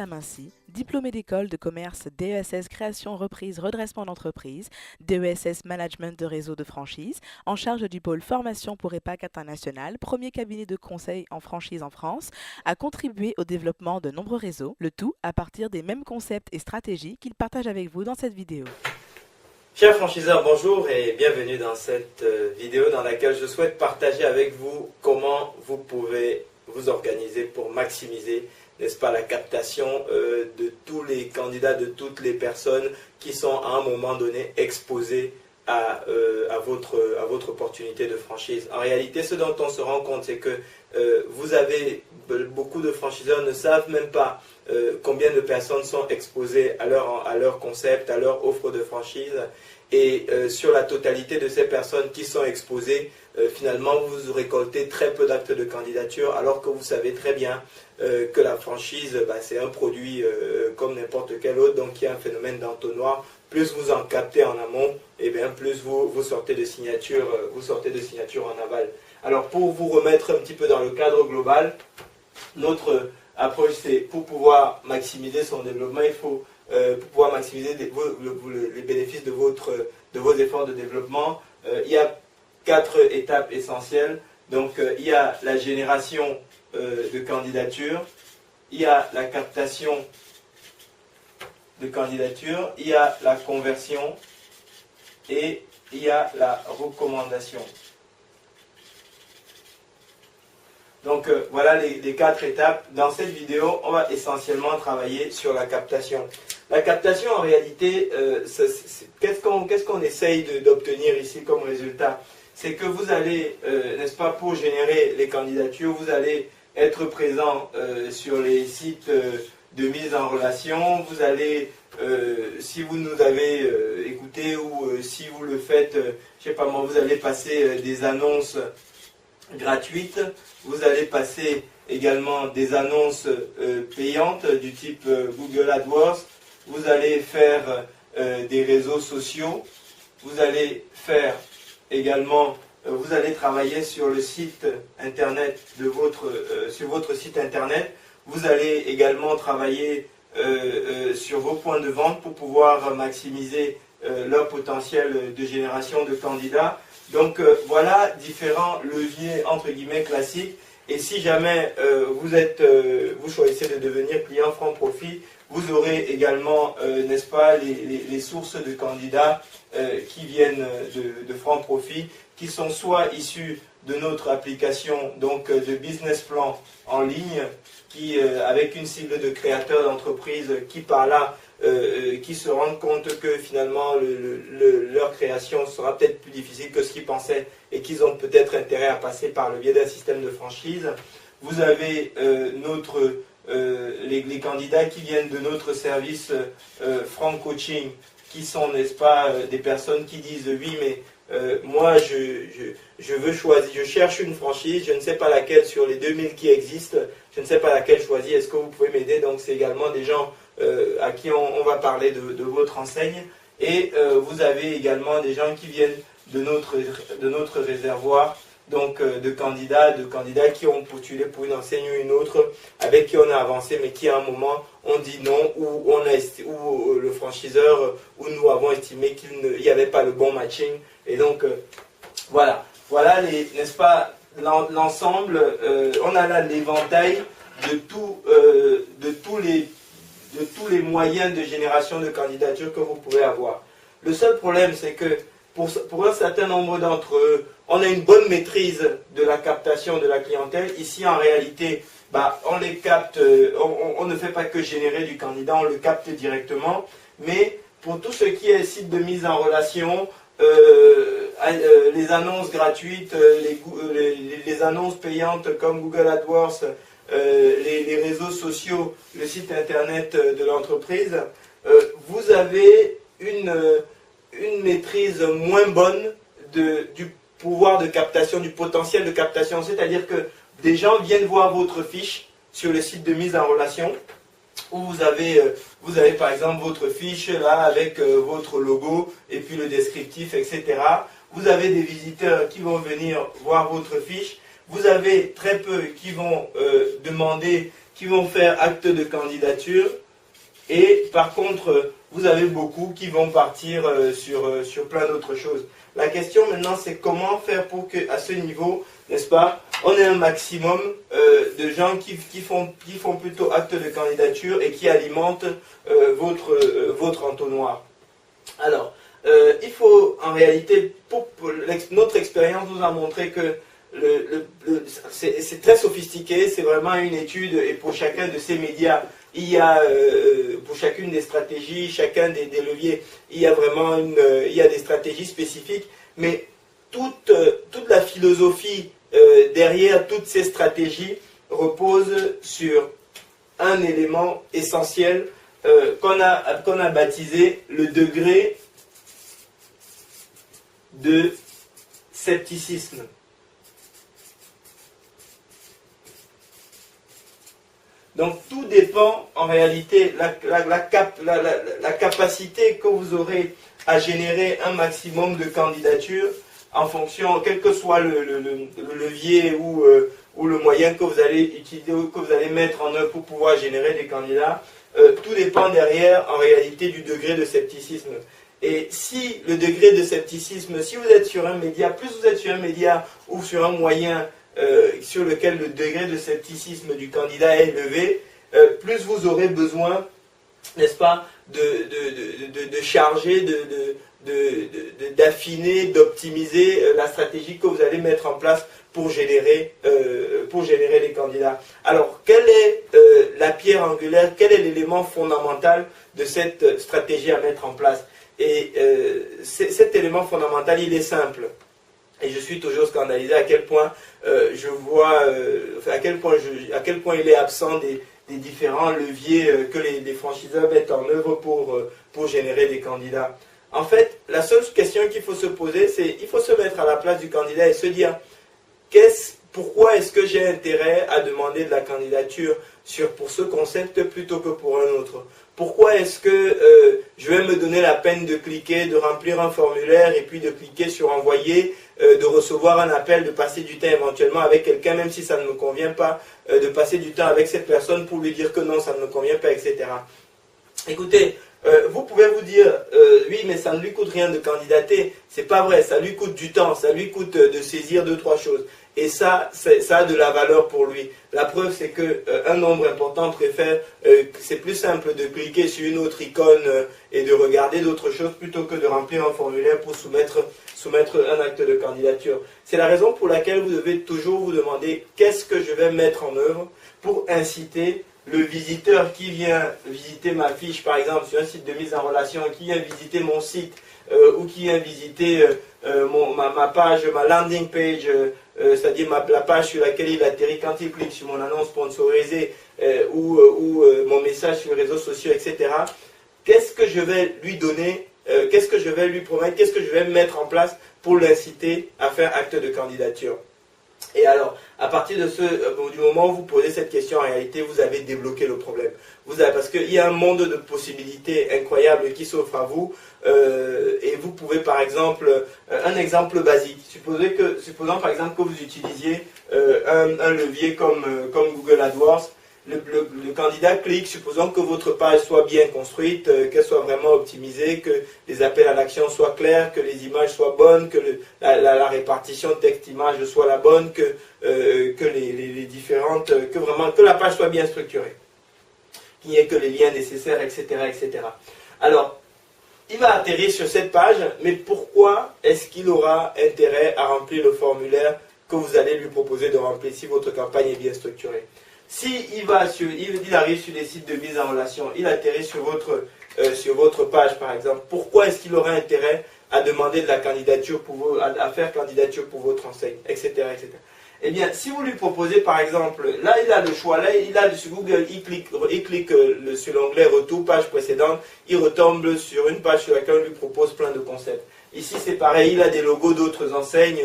Lamincy, diplômée d'école de commerce DESS Création Reprise Redressement d'entreprise, DESS Management de réseau de franchise, en charge du pôle formation pour EPAC International, premier cabinet de conseil en franchise en France, a contribué au développement de nombreux réseaux, le tout à partir des mêmes concepts et stratégies qu'il partage avec vous dans cette vidéo. Chers franchiseurs, bonjour et bienvenue dans cette vidéo dans laquelle je souhaite partager avec vous comment vous pouvez vous organiser pour maximiser, n'est-ce pas, la captation de tous les candidats, de toutes les personnes qui sont à un moment donné exposées à votre opportunité de franchise. En réalité, ce dont on se rend compte, c'est que beaucoup de franchiseurs ne savent même pas combien de personnes sont exposées à leur concept, à leur offre de franchise. Et sur la totalité de ces personnes qui sont exposées, finalement, vous récoltez très peu d'actes de candidature, alors que vous savez très bien que la franchise, c'est un produit comme n'importe quel autre, donc il y a un phénomène d'entonnoir. Plus vous en captez en amont, et bien plus vous sortez de signature en aval. Alors pour vous remettre un petit peu dans le cadre global, notre approche, c'est pour pouvoir maximiser son développement, il faut pour pouvoir maximiser les bénéfices de vos efforts de développement. Il y a 4 étapes essentielles. Donc il y a la génération de candidatures, il y a la captation de candidatures, il y a la conversion et il y a la recommandation. Donc voilà les 4 étapes. Dans cette vidéo, on va essentiellement travailler sur la captation. La captation, en réalité, qu'est-ce qu'on essaye d'obtenir ici comme résultat? C'est que vous allez, n'est-ce pas, pour générer les candidatures, vous allez être présent sur les sites de mise en relation. Vous allez, si vous nous avez écouté ou si vous le faites, je sais pas moi, vous allez passer des annonces gratuites. Vous allez passer également des annonces payantes du type Google AdWords. Vous allez faire des réseaux sociaux. Vous allez faire également, vous allez travailler sur le site internet sur votre site internet. Vous allez également travailler sur vos points de vente pour pouvoir maximiser leur potentiel de génération de candidats. Donc voilà différents leviers entre guillemets classiques. Et si jamais vous choisissez de devenir client franc profit, vous aurez également, n'est-ce pas, les sources de candidats qui viennent de franc profit, qui sont soit issus de notre application donc de business plan en ligne, avec une cible de créateurs d'entreprises qui par là qui se rendent compte que finalement leur création sera peut-être plus difficile que ce qu'ils pensaient et qu'ils ont peut-être intérêt à passer par le biais d'un système de franchise. Vous avez les candidats qui viennent de notre service Franc Coaching, qui sont, n'est-ce pas, des personnes qui disent oui, mais moi je veux choisir, je cherche une franchise, je ne sais pas laquelle sur les 2000 qui existent, je ne sais pas laquelle choisir, est-ce que vous pouvez m'aider? Donc c'est également des gens à qui on va parler de votre enseigne. Et vous avez également des gens qui viennent de notre réservoir, donc de candidats qui ont postulé pour une enseigne ou une autre, avec qui on a avancé, mais qui à un moment ont dit non, ou le franchiseur, ou nous avons estimé qu'il n'y avait pas le bon matching. Et donc voilà n'est-ce pas, l'ensemble, on a là l'éventail de tous les moyens de génération de candidatures que vous pouvez avoir. Le seul problème, c'est que pour un certain nombre d'entre eux, on a une bonne maîtrise de la captation de la clientèle. Ici, en réalité, on les capte, on ne fait pas que générer du candidat, on le capte directement. Mais pour tout ce qui est site de mise en relation, les annonces gratuites, les annonces payantes comme Google AdWords, les réseaux sociaux, le site internet de l'entreprise, vous avez une maîtrise moins bonne du pouvoir de captation, du potentiel de captation. C'est-à-dire que des gens viennent voir votre fiche sur le site de mise en relation, où vous avez par exemple votre fiche là avec votre logo et puis le descriptif, etc. Vous avez des visiteurs qui vont venir voir votre fiche. Vous avez très peu qui vont demander qui vont faire acte de candidature. Et par contre, vous avez beaucoup qui vont partir sur plein d'autres choses. La question maintenant, c'est comment faire pour qu'à ce niveau, n'est-ce pas, on ait un maximum de gens qui font plutôt acte de candidature et qui alimentent votre entonnoir. Alors, il faut en réalité, notre expérience nous a montré que c'est très sophistiqué, c'est vraiment une étude, et pour chacun de ces médias, il y a, pour chacune des stratégies, chacun des leviers, il y a vraiment il y a des stratégies spécifiques, mais toute la philosophie derrière toutes ces stratégies repose sur un élément essentiel qu'on a baptisé le degré de scepticisme. Donc tout dépend en réalité, la capacité que vous aurez à générer un maximum de candidatures en fonction, quel que soit le levier ou le moyen que vous allez utiliser ou que vous allez mettre en œuvre pour pouvoir générer des candidats, tout dépend derrière en réalité du degré de scepticisme. Et si le degré de scepticisme, si vous êtes sur un média, plus vous êtes sur un média ou sur un moyen sur lequel le degré de scepticisme du candidat est élevé, plus vous aurez besoin, n'est-ce pas, de charger, d'affiner, d'optimiser la stratégie que vous allez mettre en place pour générer les candidats. Alors, quelle est la pierre angulaire, quel est l'élément fondamental de cette stratégie à mettre en place? Et cet élément fondamental, il est simple. Et je suis toujours scandalisé à quel point je vois, à quel point il est absent des différents leviers que les franchiseurs mettent en œuvre pour générer des candidats. En fait, la seule question qu'il faut se poser, c'est il faut se mettre à la place du candidat et se dire pourquoi est-ce que j'ai intérêt à demander de la candidature pour ce concept plutôt que pour un autre? Pourquoi est-ce que je vais me donner la peine de cliquer, de remplir un formulaire et puis de cliquer sur envoyer, de recevoir un appel, de passer du temps éventuellement avec quelqu'un, même si ça ne me convient pas, de passer du temps avec cette personne pour lui dire que non, ça ne me convient pas, etc. Écoutez, vous pouvez vous dire, oui, mais ça ne lui coûte rien de candidater. C'est pas vrai, ça lui coûte du temps, ça lui coûte de saisir 2-3 choses. Et ça a de la valeur pour lui. La preuve, c'est qu'un nombre important préfère, c'est plus simple de cliquer sur une autre icône et de regarder d'autres choses plutôt que de remplir un formulaire pour soumettre un acte de candidature. C'est la raison pour laquelle vous devez toujours vous demander qu'est-ce que je vais mettre en œuvre pour inciter le visiteur qui vient visiter ma fiche, par exemple, sur un site de mise en relation, qui vient visiter mon site, ou qui vient visiter ma page, ma landing page, c'est-à-dire la page sur laquelle il atterrit quand il clique sur mon annonce sponsorisée, ou mon message sur les réseaux sociaux, etc. Qu'est-ce que je vais lui donner, qu'est-ce que je vais lui promettre, qu'est-ce que je vais mettre en place pour l'inciter à faire acte de candidature? Et alors, à partir du moment où vous posez cette question, en réalité, vous avez débloqué le problème. Parce qu'il y a un monde de possibilités incroyables qui s'offre à vous. Et vous pouvez, par exemple, un exemple basique. Supposons par exemple que vous utilisiez un levier comme Google AdWords. Le candidat clique, supposons que votre page soit bien construite, qu'elle soit vraiment optimisée, que les appels à l'action soient clairs, que les images soient bonnes, que la répartition texte-image soit la bonne, que la page soit bien structurée, qu'il n'y ait que les liens nécessaires, etc., etc. Alors, il va atterrir sur cette page, mais pourquoi est-ce qu'il aura intérêt à remplir le formulaire que vous allez lui proposer de remplir si votre campagne est bien structurée? Il arrive sur des sites de mise en relation, il atterrit sur votre page par exemple, pourquoi est-ce qu'il aura intérêt à demander de la candidature à faire candidature pour votre enseigne, etc., etc. Eh bien, si vous lui proposez par exemple, là il a le choix, là il a sur Google, il clique sur l'onglet retour, page précédente, il retombe sur une page sur laquelle on lui propose plein de concepts. Ici c'est pareil, il a des logos d'autres enseignes,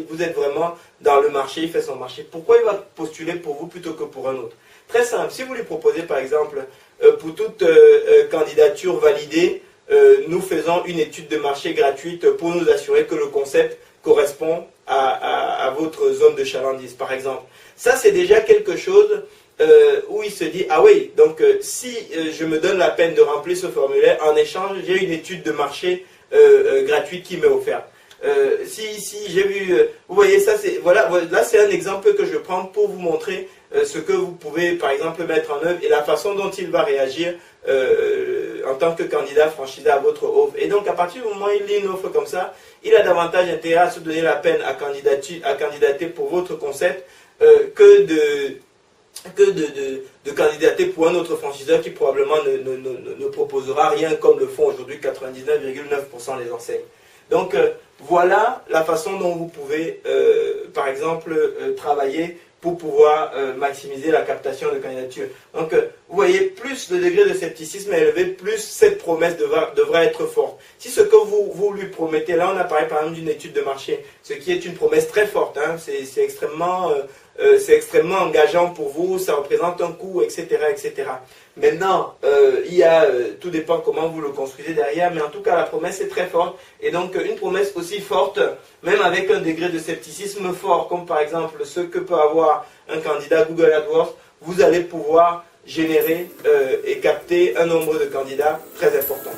vous êtes vraiment dans le marché, il fait son marché. Pourquoi il va postuler pour vous plutôt que pour un autre? Très simple, si vous lui proposez par exemple, pour toute candidature validée, nous faisons une étude de marché gratuite pour nous assurer que le concept correspond à votre zone de chalandise par exemple. Ça c'est déjà quelque chose où il se dit, ah oui, donc si je me donne la peine de remplir ce formulaire, en échange, j'ai une étude de marché gratuite qui m'est offerte. Si j'ai vu, vous voyez, ça c'est, voilà, là c'est un exemple que je prends pour vous montrer ce que vous pouvez par exemple mettre en œuvre et la façon dont il va réagir en tant que candidat franchisé à votre offre. Et donc à partir du moment où il lit une offre comme ça, il a davantage intérêt à se donner la peine à candidater pour votre concept que de candidater pour un autre franchiseur qui probablement ne proposera rien comme le font aujourd'hui 99,9% des enseignes. Donc voilà la façon dont vous pouvez par exemple travailler pour pouvoir maximiser la captation de candidature. Donc vous voyez, plus le degré de scepticisme est élevé, plus cette promesse devra être forte. Si ce que vous lui promettez, là on a parlé par exemple d'une étude de marché, ce qui est une promesse très forte, hein, c'est extrêmement engageant pour vous, ça représente un coût, etc. etc. Maintenant, tout dépend comment vous le construisez derrière, mais en tout cas la promesse est très forte. Et donc une promesse aussi forte, même avec un degré de scepticisme fort, comme par exemple ce que peut avoir un candidat Google AdWords, vous allez pouvoir générer et capter un nombre de candidats très important.